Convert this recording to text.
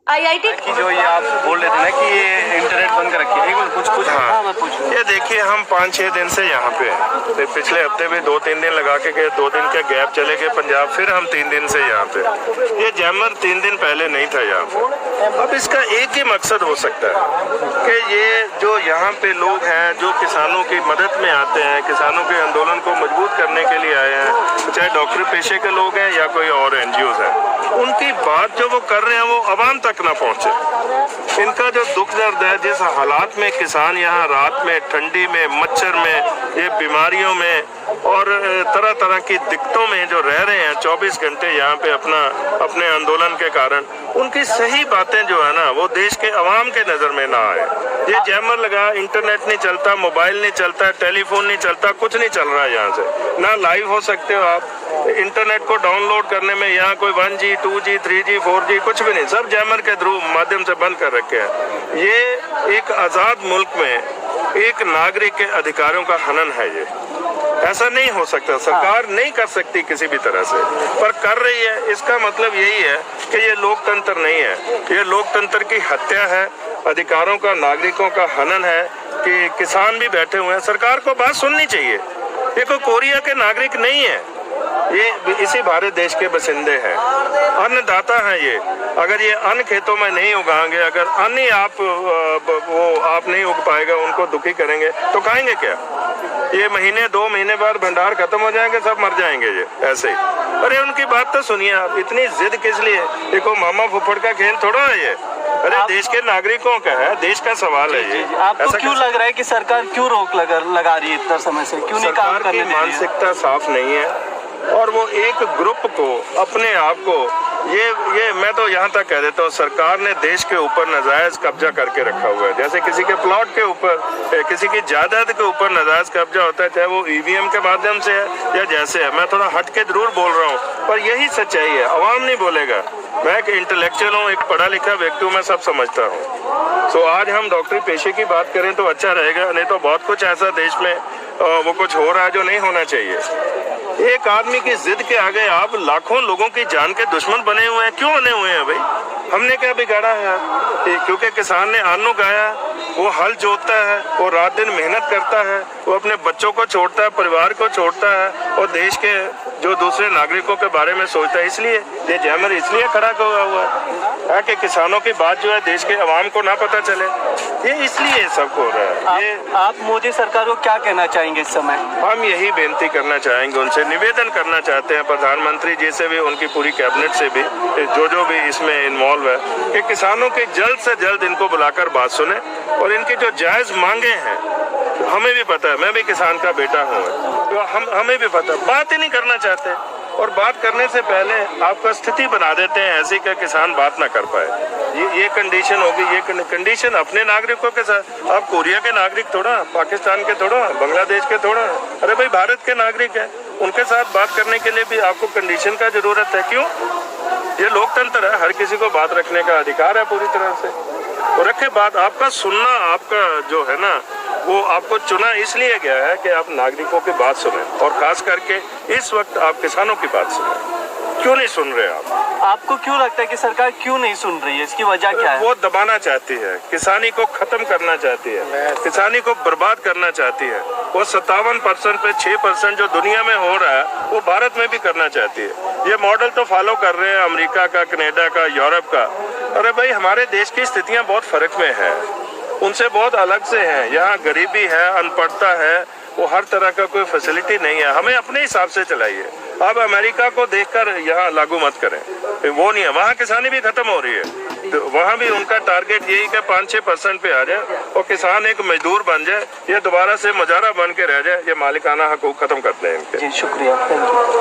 IIT की जो ये आप बोल रहे थे ना कि ये इंटरनेट बंद कर रखी है, एक बार कुछ हाँ। मैं पूछूं। ये देखिए, हम 5-6 दिन से यहाँ पे हैं। तो पिछले हफ्ते भी 2-3 दिन लगा के गए, 2 दिन के गैप चले गए पंजाब, फिर हम 3 दिन से यहाँ पे। ये जैमर 3 दिन पहले नहीं था यहाँ पे। अब इसका एक ही मकसद हो सकता है कि ये जो यहाँ पे लोग हैं जो किसानों की मदद में आते हैं, किसानों के आंदोलन को मजबूत करने के लिए आए हैं, चाहे डॉक्टर पेशे के लोग हैं या कोई और NGOs हैं, उनकी बात जो वो कर रहे हैं वो आवाम तक ना पहुंचे। इनका जो दुख दर्द है, जिस हालात में किसान यहाँ रात में ठंडी में मच्छर में ये बीमारियों में और तरह तरह की दिक्कतों में जो रह रहे हैं 24 घंटे यहाँ पे अपने आंदोलन के कारण, उनकी सही बातें जो है ना वो देश के अवाम के नज़र में ना आए। ये जैमर लगा, इंटरनेट नहीं चलता, मोबाइल नहीं चलता, टेलीफोन नहीं चलता, कुछ नहीं चल रहा है यहाँ से, ना लाइव हो सकते हो आप। इंटरनेट को डाउनलोड करने में यहाँ कोई 1G 2G 3G 4G कुछ भी नहीं, सब जैमर के थ्रू माध्यम से बंद कर रखे हैं। ये एक आज़ाद मुल्क में एक नागरिक के अधिकारों का हनन है। ये ऐसा नहीं हो सकता, सरकार नहीं कर सकती किसी भी तरह से, पर कर रही है। इसका मतलब यही है कि ये लोकतंत्र नहीं है, ये लोकतंत्र की हत्या है, अधिकारों का, नागरिकों का हनन है। कि किसान भी बैठे हुए हैं, सरकार को बात सुननी चाहिए। ये कोई कोरिया के नागरिक नहीं है, ये इसी भारत देश के बसिंदे हैं, अन्नदाता हैं ये। अगर ये अन्न खेतों में नहीं उगाएंगे, अगर अन्न ही आप नहीं उग पाएगा, उनको दुखी करेंगे तो खाएंगे क्या? ये महीने 2 महीने बाद भंडार खत्म हो जाएंगे, सब मर जाएंगे ये ऐसे ही। अरे उनकी बात तो सुनिए आप, इतनी जिद किस लिए? ये कोई मामा फुफड़ का खेल थोड़ा है ये। अरे देश के नागरिकों का है, देश का सवाल है ये। आपको क्यों लग रहा है कि सरकार क्यों रोक लगा रही है इतना समय से, क्यों नहीं काम करने दे रही है? मानसिकता साफ नहीं है और वो एक ग्रुप को, अपने आप को, ये मैं तो यहाँ तक कह देता हूँ, सरकार ने देश के ऊपर नाजायज कब्जा करके रखा हुआ है। जैसे किसी के प्लॉट के ऊपर, किसी की जायदाद के ऊपर नाजायज कब्जा होता है, चाहे वो EVM के माध्यम से है या जैसे है। मैं थोड़ा हट के जरूर बोल रहा हूँ, पर यही सच्चाई है, अवाम नहीं बोलेगा। मैं एक इंटेलेक्चुअल हूँ, एक पढ़ा लिखा व्यक्ति हूँ, मैं सब समझता हूँ। तो आज हम डॉक्टरी पेशे की बात करें तो अच्छा रहेगा, नहीं तो बहुत कुछ ऐसा देश में वो कुछ हो रहा है जो नहीं होना चाहिए। एक आदमी की जिद के आगे आप लाखों लोगों की जान के दुश्मन बने हुए हैं। क्यों बने हुए हैं भाई? हमने क्या बिगाड़ा है? क्योंकि किसान ने अन्न उगाया, वो हल जोतता है, वो रात दिन मेहनत करता है, वो अपने बच्चों को छोड़ता है, परिवार को छोड़ता है और देश के जो दूसरे नागरिकों के बारे में सोचता है। इसलिए ये जैमर इसलिए खड़ा हुआ है कि किसानों की बात जो है देश के अवाम को ना पता चले। ये इसलिए सब हो रहा है। ये आप मोदी सरकार को क्या कहना चाहेंगे इस समय? हम यही बेनती करना चाहेंगे, उनसे निवेदन करना चाहते हैं, प्रधानमंत्री जी से भी, उनकी पूरी कैबिनेट से भी, जो भी इसमें इन्वॉल्व है, कि किसानों की जल्द से जल्द इनको बुलाकर बात सुने और इनकी जो जायज मांगे हैं, हमें भी पता है, मैं भी किसान का बेटा हूँ, तो हमें भी पता, बात ही नहीं करना चाहते। और बात करने से पहले आपका स्थिति बना देते हैं ऐसी कि किसान बात ना कर पाए। ये कंडीशन होगी, ये कंडीशन अपने नागरिकों के साथ। आप कोरिया के नागरिक थोड़ा, पाकिस्तान के थोड़ा, बांग्लादेश के थोड़ा, अरे भाई भारत के नागरिक हैं, उनके साथ बात करने के लिए भी आपको कंडीशन का जरूरत है। क्यों? ये लोकतंत्र है, हर किसी को बात रखने का अधिकार है पूरी तरह से, और रखे बात। आपका सुनना, आपका जो है ना, वो आपको चुना इसलिए गया है कि आप नागरिकों की बात सुने, और खास करके इस वक्त आप किसानों की बात सुने। क्यों नहीं सुन रहे आप? आपको क्यों लगता है कि सरकार क्यों नहीं सुन रही है? इसकी वजह क्या है? वो दबाना चाहती है, किसानी को खत्म करना चाहती है, किसानी को बर्बाद करना चाहती है। वो 57% पे 6% जो दुनिया में हो रहा है वो भारत में भी करना चाहती है। ये मॉडल तो फॉलो कर रहे हैं अमेरिका का, कनाडा का, यूरोप का। अरे भाई हमारे देश की स्थितियां बहुत फर्क में है, उनसे बहुत अलग से हैं। यहाँ गरीबी है, अनपढ़ता है, वो हर तरह का कोई फैसिलिटी नहीं है। हमें अपने हिसाब से चलाइए। आप अमेरिका को देखकर यहाँ लागू मत करें, वो नहीं है। वहाँ किसानी भी खत्म हो रही है, तो वहाँ भी उनका टारगेट यही कि 5-6% पे आ जाए और किसान एक मजदूर बन जाए, ये दोबारा से मुजारा बन के रह जाए, ये मालिकाना हकूक खत्म कर दें इनके। जी शुक्रिया, थैंक यू।